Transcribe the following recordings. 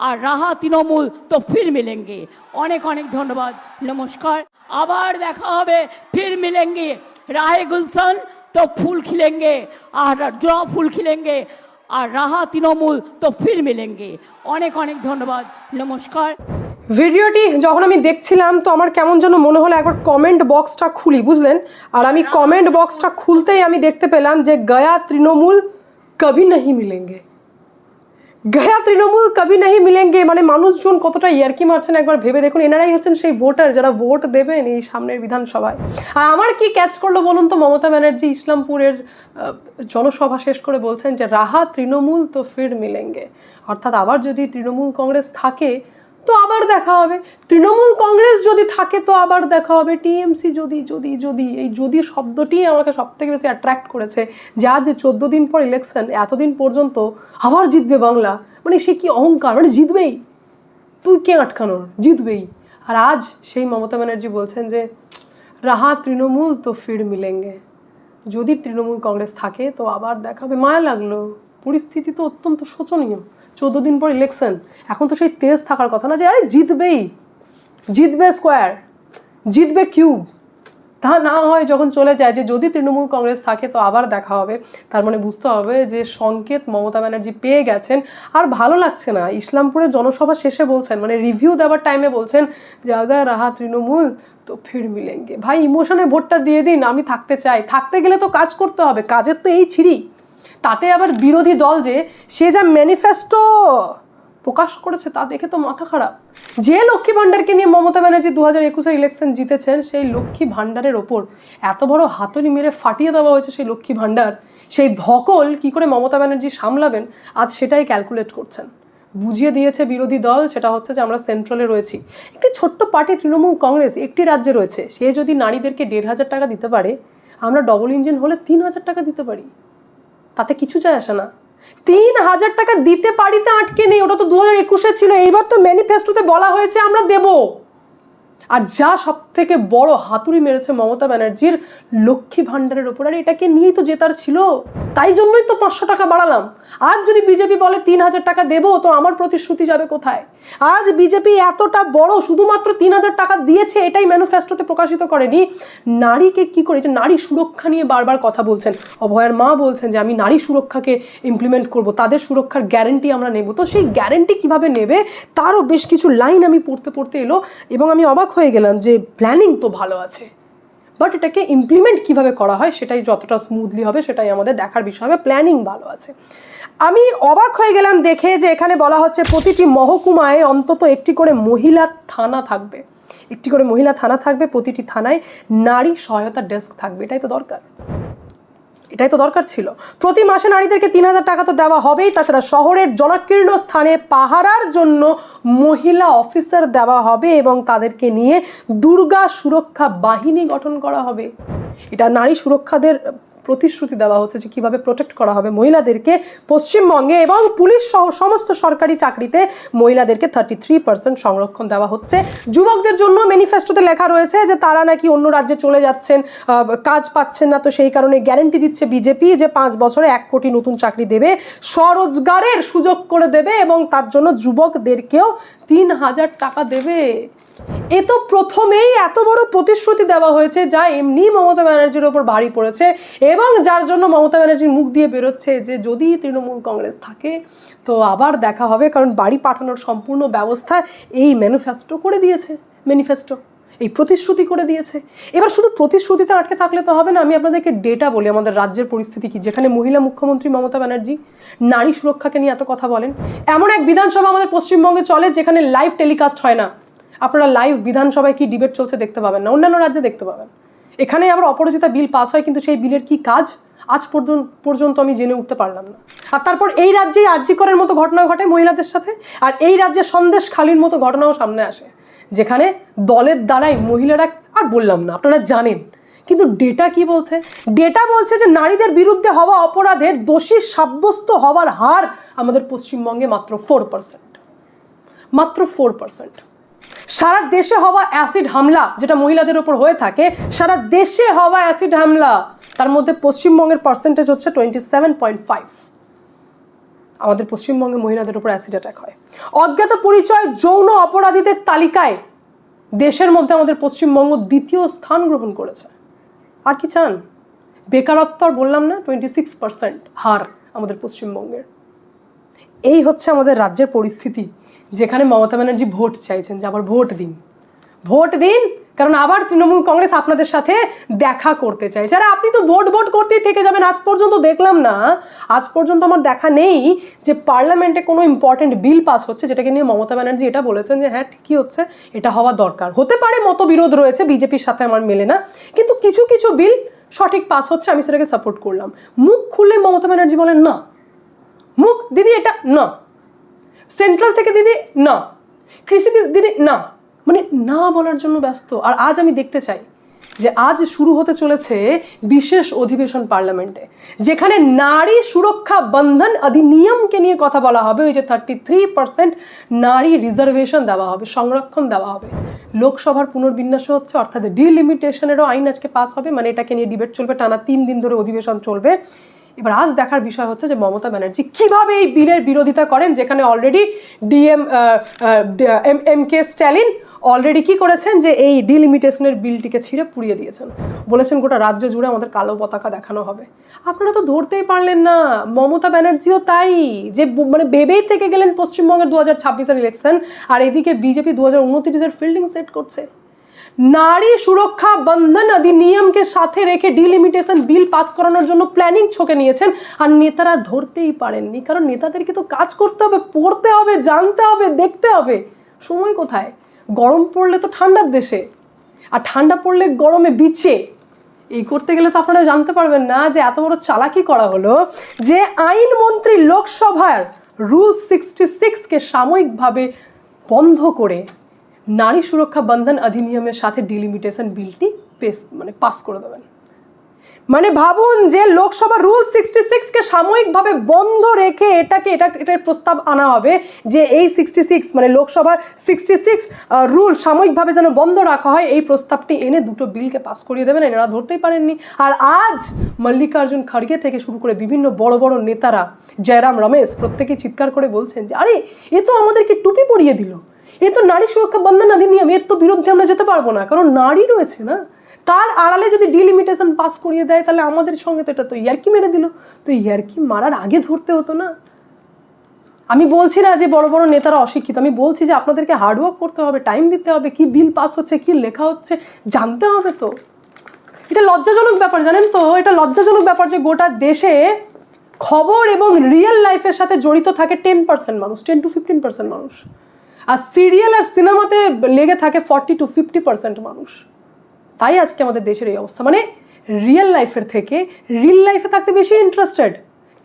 আর রাহা তৃণমূল তো ফির মিলেঙ্গে। অনেক অনেক ধন্যবাদ, নমস্কার। আবার দেখা হবে, ফির মিলেঙ্গে। রাহে গুলশান তো ফুল খিলেঙ্গে, আর জবা ফুল খিলেঙ্গে, আর রাহা তৃণমূল তো ফির মিলেঙ্গে। অনেক অনেক ধন্যবাদ, নমস্কার। ভিডিওটি যখন আমি দেখছিলাম তো আমার কেমন যেন মনে হলো একবার কমেন্ট বক্সটা খুলি, বুঝলেন? আর আমি কমেন্ট বক্সটা খুলতেই আমি দেখতে পেলাম যে গয়া তৃণমূল কবি নাহি মিলেঙ্গে, গয়া তৃণমূল কবি নাহি মিলেঙ্গে। মানে মানুষজন কতটা ইয়ার্কি মারছেন একবার ভেবে দেখুন। এনারাই হচ্ছেন সেই ভোটার যারা ভোট দেবেন এই সামনের বিধানসভায়। আর আমার কি ক্যাচ করলো বলুন তো, মমতা ব্যানার্জি ইসলামপুরের জনসভা শেষ করে বলছেন যে রাহা তৃণমূল তো ফির মিলেঙ্গে, অর্থাৎ আবার যদি তৃণমূল কংগ্রেস থাকে তো আবার দেখা হবে, তৃণমূল কংগ্রেস যদি থাকে তো আবার দেখা হবে, টিএমসি যদি যদি যদি এই যদি শব্দটি আমাকে সব থেকে বেশি অ্যাট্রাক্ট করেছে। যে আজ 14 দিন পর ইলেকশন, এতদিন পর্যন্ত আবার জিতবে বাংলা, মানে সে কি অহংকার, মানে জিতবেই, তুই কে আটকানোর, জিতবেই। আর আজ সেই মমতা ব্যানার্জি বলছেন যে রাহা তৃণমূল তো ফির মিলেঙ্গে, যদি তৃণমূল কংগ্রেস থাকে তো আবার দেখাবে। মায়া লাগলো, পরিস্থিতি তো অত্যন্ত শোচনীয়। 14 দিন পর ইলেকশন, এখন তো সেই তেজ থাকার কথা না যে আরে জিতবেই, জিতবে স্কোয়ার, জিতবে কিউব। তা না হয় যখন চলে যায় যে যদি তৃণমূল কংগ্রেস থাকে তো আবার দেখা হবে, তার মানে বুঝতে হবে যে সংকেত মমতা ব্যানার্জি পেয়ে গেছেন। আর ভালো লাগছে না, ইসলামপুরের জনসভা শেষে বলছেন, মানে রিভিউ দেওয়ার টাইমে বলছেন যে আগার রাহা তৃণমূল তো ফির মিলেঙ্গে। ভাই ইমোশনে ভোটটা দিয়ে দিন, আমি থাকতে চাই, থাকতে গেলে তো কাজ করতে হবে, কাজের তো এই ছিঁড়ি। তাতে আবার বিরোধী দল যে সে যা ম্যানিফেস্টো প্রকাশ করেছে তা দেখে তো মাথা খারাপ। যে লক্ষ্মী ভাণ্ডারকে নিয়ে মমতা ব্যানার্জি 2021-এর ইলেকশন জিতেছেন, সেই লক্ষ্মী ভাণ্ডারের ওপর এত বড় হাতুড়ি মেরে ফাটিয়ে দেওয়া হয়েছে সেই লক্ষ্মী ভাণ্ডার, সেই ধকল কি করে মমতা ব্যানার্জি সামলাবেন আজ সেটাই ক্যালকুলেট করছেন। বুঝিয়ে দিয়েছে বিরোধী দল, সেটা হচ্ছে যে আমরা সেন্ট্রালে রয়েছি। একটি ছোট্ট পার্টি তৃণমূল কংগ্রেস একটি রাজ্যে রয়েছে, সে যদি নারীদেরকে 1,500 টাকা দিতে পারে, আমরা ডবল ইঞ্জিন হলে 3,000 টাকা দিতে পারি, তাতে কিছু যায় আসে না। 3,000 টাকা দিতে পারিতে আটকে নেই, ওটা তো 2021-এ ছিল। এইবার তো ম্যানিফেস্টোতে বলা হয়েছে আমরা দেব। আর যা সব থেকে বড় হাতুড়ি মেরেছে মমতা ব্যানার্জির লক্ষ্মী ভাণ্ডারের ওপর, আর এটাকে নিয়েই তো জেতার ছিল, তাই জন্যই তো 500 টাকা বাড়ালাম। আজ যদি বিজেপি বলে 3,000 টাকা দেবো, তো আমার প্রতিশ্রুতি যাবে কোথায়? আজ বিজেপি এতটা বড় শুধুমাত্র 3,000 টাকা দিয়েছে, এটাই ম্যানিফেস্টোতে প্রকাশিত করেনি। নারীকে কি করেছে, নারী সুরক্ষা নিয়ে বারবার কথা বলছেন। অভয়ার মা বলছেন যে আমি নারী সুরক্ষাকে ইমপ্লিমেন্ট করব, তাদের সুরক্ষার গ্যারেন্টি আমরা নেব। তো সেই গ্যারেন্টি কিভাবে নেবে তারও বেশ কিছু লাইন আমি পড়তে পড়তে এলো, এবং আমি অবাক হয়ে গেলাম যে প্ল্যানিং তো ভালো আছে, বাট এটাকে ইমপ্লিমেন্ট কিভাবে করা হয় সেটাই যতটা স্মুথলি হবে সেটাই আমাদের দেখার বিষয় হবে। প্ল্যানিং ভালো আছে। আমি অবাক হয়ে গেলাম দেখে যে এখানে বলা হচ্ছে প্রতিটি মহকুমায় অন্তত একটি করে মহিলা থানা থাকবে, একটি করে মহিলা থানা থাকবে, প্রতিটি থানায় নারী সহায়তা ডেস্ক থাকবে। এটাই তো দরকার, এটাই তো দরকার ছিল। প্রতি মাসে নারীদেরকে 3,000 টাকা তো দেওয়া হবেই, তাছাড়া শহরের জনাকীর্ণ স্থানে পাহারার জন্য মহিলা অফিসার দেওয়া হবে, এবং তাদেরকে নিয়ে দুর্গা সুরক্ষা বাহিনী গঠন করা হবে। এটা নারী সুরক্ষাদের প্রতিশ্রুতি দেওয়া হচ্ছে যে কীভাবে প্রোটেক্ট করা হবে মহিলাদেরকে পশ্চিমবঙ্গে, এবং পুলিশ সহ সমস্ত সরকারি চাকরিতে মহিলাদেরকে 33% সংরক্ষণ দেওয়া হচ্ছে। যুবকদের জন্য ম্যানিফেস্টোতে লেখা রয়েছে যে তারা নাকি অন্য রাজ্যে চলে যাচ্ছেন, কাজ পাচ্ছেন না, তো সেই কারণে গ্যারেন্টি দিচ্ছে বিজেপি যে 5 বছরে 1 কোটি নতুন চাকরি দেবে, স্বরোজগারের সুযোগ করে দেবে, এবং তার জন্য যুবকদেরকেও 3,000 টাকা দেবে। এ তো প্রথমেই এত বড় প্রতিশ্রুতি দেওয়া হয়েছে যা এমনি মমতা ব্যানার্জির ওপর ভারী পড়েছে, এবং যার জন্য মমতা ব্যানার্জির মুখ দিয়ে বেরোচ্ছে যে যদি তৃণমূল কংগ্রেস থাকে তো আবার দেখা হবে, কারণ বাড়ি পাঠানোর সম্পূর্ণ ব্যবস্থা এই ম্যানিফেস্টো করে দিয়েছে, ম্যানিফেস্টো এই প্রতিশ্রুতি করে দিয়েছে। এবার শুধু প্রতিশ্রুতিতে আটকে থাকলে তো হবে না, আমি আপনাদেরকে ডেটা বলি আমাদের রাজ্যের পরিস্থিতি কি, যেখানে মহিলা মুখ্যমন্ত্রী মমতা ব্যানার্জি নারী সুরক্ষাকে নিয়ে এত কথা বলেন। এমন এক বিধানসভা আমাদের পশ্চিমবঙ্গে চলে যেখানে লাইভ টেলিকাস্ট হয় না, আপনারা লাইভ বিধানসভায় কি ডিবেট চলছে দেখতে পাবেন না, অন্যান্য রাজ্যে দেখতে পাবেন। এখানে আবার অপরাজিতা বিল পাস হয়, কিন্তু সেই বিলের কি কাজ আজ পর্যন্ত আমি জেনে উঠতে পারলাম না। আর তারপর এই রাজ্যেই আরজি করের মতো ঘটনা ঘটে মহিলাদের সাথে, আর এই রাজ্যে সন্দেশখালির মতো ঘটনাও সামনে আসে, যেখানে দলের দ্বারাই মহিলারা, আর বললাম না আপনারা জানেন। কিন্তু ডেটা কি বলছে? ডেটা বলছে যে নারীদের বিরুদ্ধে হওয়া অপরাধের দোষী সাব্যস্ত হওয়ার হার আমাদের পশ্চিমবঙ্গে মাত্র 4%, মাত্র 4%। সারা দেশে হওয়া অ্যাসিড হামলা যেটা মহিলাদের উপর হয়ে থাকে, সারা দেশে হওয়া অ্যাসিড হামলা, তার মধ্যে পশ্চিমবঙ্গের পার্সেন্টেজ হচ্ছে 27.5। আমাদের পশ্চিমবঙ্গে মহিলাদের উপর অ্যাসিড অ্যাটাক হয়। অজ্ঞাত পরিচয় যৌন অপরাধীদের তালিকায় দেশের মধ্যে আমাদের পশ্চিমবঙ্গ দ্বিতীয় স্থান গ্রহণ করেছে। আর কি চান? বেকারত্ব আর বললাম না, 26% হার আমাদের পশ্চিমবঙ্গের। এই হচ্ছে আমাদের রাজ্যের পরিস্থিতি, যেখানে মমতা ব্যানার্জি ভোট চাইছেন যে আবার ভোট দিন, ভোট দিন, কারণ আবার তৃণমূল কংগ্রেস আপনাদের সাথে দেখা করতে চাইছে। আরে আপনি তো ভোট করতেই থেকে যাবেন। আজ পর্যন্ত দেখলাম না, আজ পর্যন্ত আমার দেখা নেই যে পার্লামেন্টে কোনো ইম্পর্টেন্ট বিল পাস হচ্ছে যেটাকে নিয়ে মমতা ব্যানার্জি এটা বলেছেন যে হ্যাঁ ঠিকই হচ্ছে, এটা হওয়া দরকার। হতে পারে মতবিরোধ রয়েছে, বিজেপির সাথে আমার মেলে না, কিন্তু কিছু কিছু বিল সঠিক পাস হচ্ছে, আমি সেটাকে সাপোর্ট করলাম। মুখ খুললে মমতা ব্যানার্জি বলেন না, মুখ দিদি এটা না, সেন্ট্রাল থেকে দিদি না, কৃষি দিদি না, মানে না বলার জন্য ব্যস্ত। আর আজ আমি দেখতে চাই যে আজ শুরু হতে চলেছে বিশেষ অধিবেশন পার্লামেন্টে, যেখানে নারী সুরক্ষা বন্ধন অধিনিয়মকে নিয়ে কথা বলা হবে। ওই যে 33% নারী রিজার্ভেশন দেওয়া হবে, সংরক্ষণ দেওয়া হবে। লোকসভার পুনর্বিন্যাস হচ্ছে, অর্থাৎ ডিলিমিটেশনেরও আইন আজকে পাস হবে, মানে এটাকে নিয়ে ডিবেট চলবে, টানা 3 দিন ধরে অধিবেশন চলবে। এবার আজ দেখার বিষয় হচ্ছে যে মমতা ব্যানার্জি কিভাবে এই বিলের বিরোধিতা করেন, যেখানে অলরেডি এম.কে. স্ট্যালিন অলরেডি কি করেছেন যে এই ডিলিমিটেশনের বিলটিকে ছিঁড়ে পুড়িয়ে দিয়েছেন, বলেছেন গোটা রাজ্য জুড়ে আমাদের কালো পতাকা দেখানো হবে। আপনারা তো ধরতেই পারলেন না। মমতা ব্যানার্জিও তাই, যে মানে ভেবেই থেকে গেলেন পশ্চিমবঙ্গের 2026-এর ইলেকশন, আর এদিকে বিজেপি 2029-এর ফিল্ডিং সেট করছে। নারী সুরক্ষা বন্ধন অধিনিয়মকে সাথে রেখে ডিলিমিটেশন বিল পাস করানোর জন্য প্ল্যানিং ছকে নিয়েছেন, আর নেতারা ধরতেই পারেননি। কারণ নেতাদেরকে তো কাজ করতে হবে, পড়তে হবে, জানতে হবে, দেখতে হবে। সময় কোথায়? গরম পড়লে তো ঠান্ডার দেশে, আর ঠান্ডা পড়লে গরমে বিচে। এই করতে গেলে তো আপনারা জানতে পারবেন না যে এত বড় চালাকি করা হলো যে আইনমন্ত্রী লোকসভার রুল 66-কে সাময়িকভাবে বন্ধ করে নারী সুরক্ষা বন্ধন অধিনিয়মের সাথে ডিলিমিটেশন বিলটি পাস করে দেবেন। মানে ভাবুন যে লোকসভা রুল 66-কে সাময়িকভাবে বন্ধ রেখে এটার প্রস্তাব আনা হবে যে এই 66 মানে লোকসভার 66 রুল সাময়িকভাবে যেন বন্ধ রাখা হয়, এই প্রস্তাবটি এনে দুটো বিলকে পাস করিয়ে দেবেন। এনারা ধরতেই পারেননি। আর আজ মল্লিকার্জুন খড়গে থেকে শুরু করে বিভিন্ন বড় বড় নেতারা, জয়রাম রমেশ, প্রত্যেকেই চিৎকার করে বলছেন যে আরে এ তো আমাদেরকে টুপি পরিয়ে দিল, এ তো নারী সুরক্ষা বন্ধন অধিনিয়ম, এর তো বিরুদ্ধে আমরা যেতে পারবো না, কারণ নারী রয়েছে না। তার আড়ালে যদি ডিলিমিটেশন পাস করিয়ে দেয় তাহলে আমাদের সঙ্গে তো এটা তো ইয়ার্কি মেরে দিল। তো ইয়ার্কি মারার আগে ধরতে হতো না। আমি বলছি না যে বড় বড় নেতারা অশিক্ষিত, আমি বলছি যে আপনাদেরকে হার্ডওয়ার্ক করতে হবে, টাইম দিতে হবে, কি বিল পাস হচ্ছে, কি লেখা হচ্ছে জানতে হবে। তো এটা লজ্জাজনক ব্যাপার, জানেন তো, এটা লজ্জাজনক ব্যাপার যে গোটা দেশে খবর এবং রিয়েল লাইফের সাথে জড়িত থাকে 10% মানুষ, 10 to 15% মানুষ, আর সিরিয়াল আর সিনেমাতে লেগে থাকে 40 to 50% মানুষ। তাই আজকে আমাদের দেশের এই অবস্থা। মানে রিয়েল লাইফের থেকে রিয়েল লাইফে থাকতে বেশি ইন্টারেস্টেড,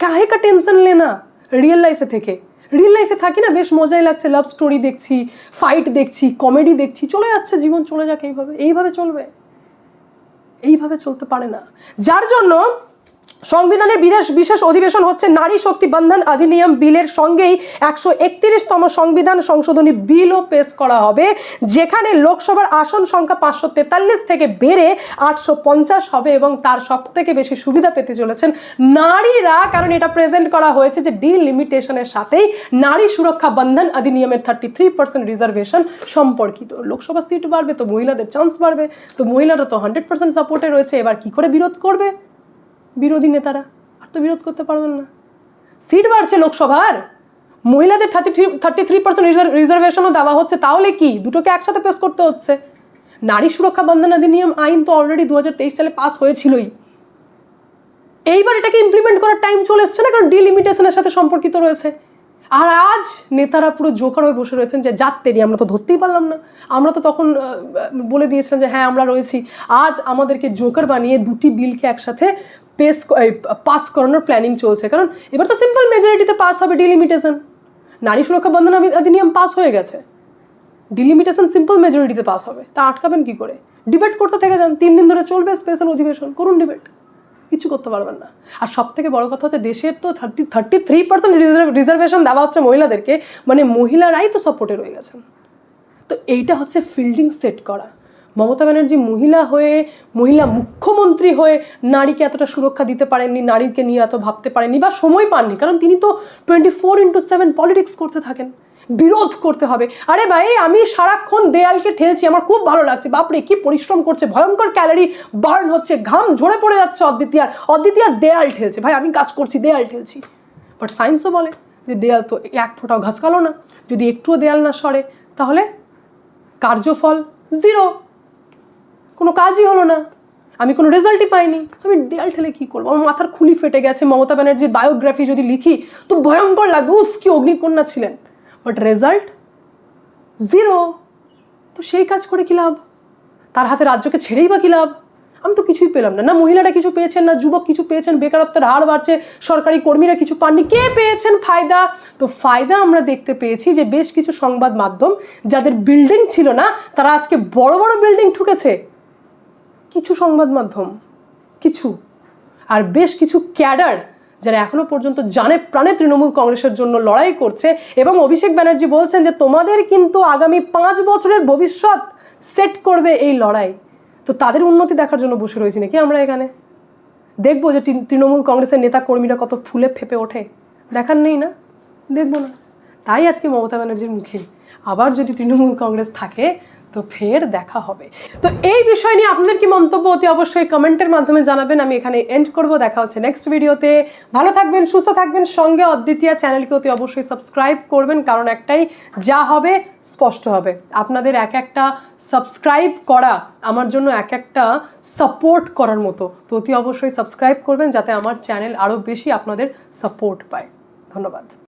কাহে কা টেনশন লেনা রিয়েল লাইফে থেকে। রিয়েল লাইফে থাকি না, বেশ মজাই লাগছে, লাভ স্টোরি দেখছি, ফাইট দেখছি, কমেডি দেখছি, চলে যাচ্ছে জীবন, চলে যাক। এইভাবে চলবে, এইভাবে চলতে পারে না। যার জন্য সংবিধানের বিশেষ অধিবেশন হচ্ছে নারী শক্তি বন্ধন অধিনিয়ম বিলের সঙ্গেই 131তম সংবিধান সংশোধনী বিলও পেশ করা হবে, যেখানে লোকসভার আসন সংখ্যা 543 থেকে বেড়ে 850 হবে, এবং তার সব থেকে বেশি সুবিধা পেতে চলেছেন নারীরা, কারণ এটা প্রেজেন্ট করা হয়েছে যে ডিলিমিটেশনের সাথেই নারী সুরক্ষা বন্ধন অধিনিয়মের 33% রিজার্ভেশন সম্পর্কিত। লোকসভা সিট বাড়বে তো মহিলাদের চান্স বাড়বে, তো মহিলারা তো 100% সাপোর্টে রয়েছে। এবার কি করে বিরোধ করবে বিরোধী নেতারা? আর তো বিরোধ করতে পারবেন না। সিট বাড়ছে লোকসভার, মহিলাদের 33% রিজার্ভেশনও দেওয়া হচ্ছে, তাহলে কি দুটোকে একসাথে পেশ করতে হচ্ছে? নারী সুরক্ষা বন্ধন অধিনিয়ম আইন তো অলরেডি 2023 সালে পাস হয়েছিলই, এইবার এটাকে ইমপ্লিমেন্ট করার টাইম চলে এসছে না, কারণ ডিলিমিটেশনের সাথে সম্পর্কিত রয়েছে। আর আজ নেতারা পুরো জোকার হয়ে বসে রয়েছেন যে যাত্রেরই, আমরা তো ধরতেই পারলাম না, আমরা তো তখন বলে দিয়েছিলাম যে হ্যাঁ আমরা রয়েছি। আজ আমাদেরকে জোকার বানিয়ে দুটি বিলকে একসাথে পাস করানোর প্ল্যানিং চলছে, কারণ এবার তো সিম্পল মেজরিটিতে পাস হবে ডিলিমিটেশন। নারী সুরক্ষা বন্ধন অধিনিয়ম পাস হয়ে গেছে, ডিলিমিটেশন সিম্পল মেজরিটিতে পাস হবে, তা আটকাবেন কি করে? ডিবেট করতে থেকে যান, 3 দিন ধরে চলবে স্পেশাল অধিবেশন, করুন ডিবেট, কিছু করতে পারবেন না। আর সব থেকে বড় কথা হচ্ছে দেশের তো 33% রিজার্ভেশন দেওয়া হচ্ছে মহিলাদেরকে, মানে মহিলারাই তো সাপোর্টে রয়ে গেছেন। তো এইটা হচ্ছে ফিল্ডিং সেট করা। মমতা ব্যানার্জি মহিলা মুখ্যমন্ত্রী হয়ে নারীকে এতটা সুরক্ষা দিতে পারেননি, নারীকে নিয়ে এত ভাবতে পারেননি বা সময় পাননি, কারণ তিনি তো 24/7 পলিটিক্স করতে থাকেন, বিরোধ করতে হবে। আরে ভাই, আমি সারাক্ষণ দেয়ালকে ঠেলছি, আমার খুব ভালো লাগছে, বাপরে কি পরিশ্রম করছে, ভয়ঙ্কর ক্যালোরি বার্ন হচ্ছে, ঘাম ঝরে পড়ে যাচ্ছে অদ্বিতীয়ার দেয়াল ঠেলছে, ভাই আমি কাজ করছি দেয়াল ঠেলছি। বাট সায়েন্সও বলে যে দেয়াল তো এক ফোঁটাও ঘাসকালো না, যদি একটুও দেয়াল না সরে তাহলে কার্যফল 0, কোনো কাজই হলো না, আমি কোনো রেজাল্টই পাইনি, আমি দেয়াল ঠেলে কী করবো? আমার মাথার খুলি ফেটে গেছে। মমতা ব্যানার্জির বায়োগ্রাফি যদি লিখি তো ভয়ঙ্কর লাগবে, উফ কি অগ্নিকন্যা ছিলেন, বাট রেজাল্ট 0। তো সেই কাজ করে কী লাভ? তার হাতে রাজ্যকে ছেড়েই বা কী লাভ? আমি তো কিছুই পেলাম না, না মহিলারা কিছু পেয়েছেন, না যুবক কিছু পেয়েছেন, বেকারত্বের হার বাড়ছে, সরকারি কর্মীরা কিছু পাননি, কে পেয়েছেন ফায়দা? তো ফায়দা আমরা দেখতে পেয়েছি যে বেশ কিছু সংবাদ মাধ্যম যাদের বিল্ডিং ছিল না তারা আজকে বড় বড় বিল্ডিং ঠুকেছে, কিছু সংবাদ মাধ্যম, কিছু, আর বেশ কিছু ক্যাডার যারা এখনো পর্যন্ত জানে প্রাণে তৃণমূল কংগ্রেসের জন্য লড়াই করছে। এবং অভিষেক ব্যানার্জি বলছেন যে তোমাদের কিন্তু আগামী 5 বছরের ভবিষ্যৎ সেট করবে এই লড়াই। তো তাদের উন্নতি দেখার জন্য বসে রয়েছি নাকি আমরা এখানে? দেখবো যে তৃণমূল কংগ্রেসের নেতা কর্মীরা কত ফুলে ফেপে ওঠে? দেখার নেই না, দেখবো না। তাই আজকে মমতা ব্যানার্জির মুখে আবার যদি তৃণমূল কংগ্রেস থাকে তো ফের দেখা হবে। তো এই বিষয় নিয়ে আপনাদের কি মন্তব্য অতি অবশ্যই কমেন্টের মাধ্যমে জানাবেন। আমি এখানে এন্ড করব, দেখা হচ্ছে নেক্সট ভিডিওতে। ভালো থাকবেন, সুস্থ থাকবেন, সঙ্গে অদ্বিতীয়া চ্যানেলকে অতি অবশ্যই সাবস্ক্রাইব করবেন, কারণ একটাই, যা হবে স্পষ্ট হবে। আপনাদের এক একটা সাবস্ক্রাইব করা আমার জন্য এক একটা সাপোর্ট করার মতো। তো অতি অবশ্যই সাবস্ক্রাইব করবেন যাতে আমার চ্যানেল আরও বেশি আপনাদের সাপোর্ট পায়। ধন্যবাদ।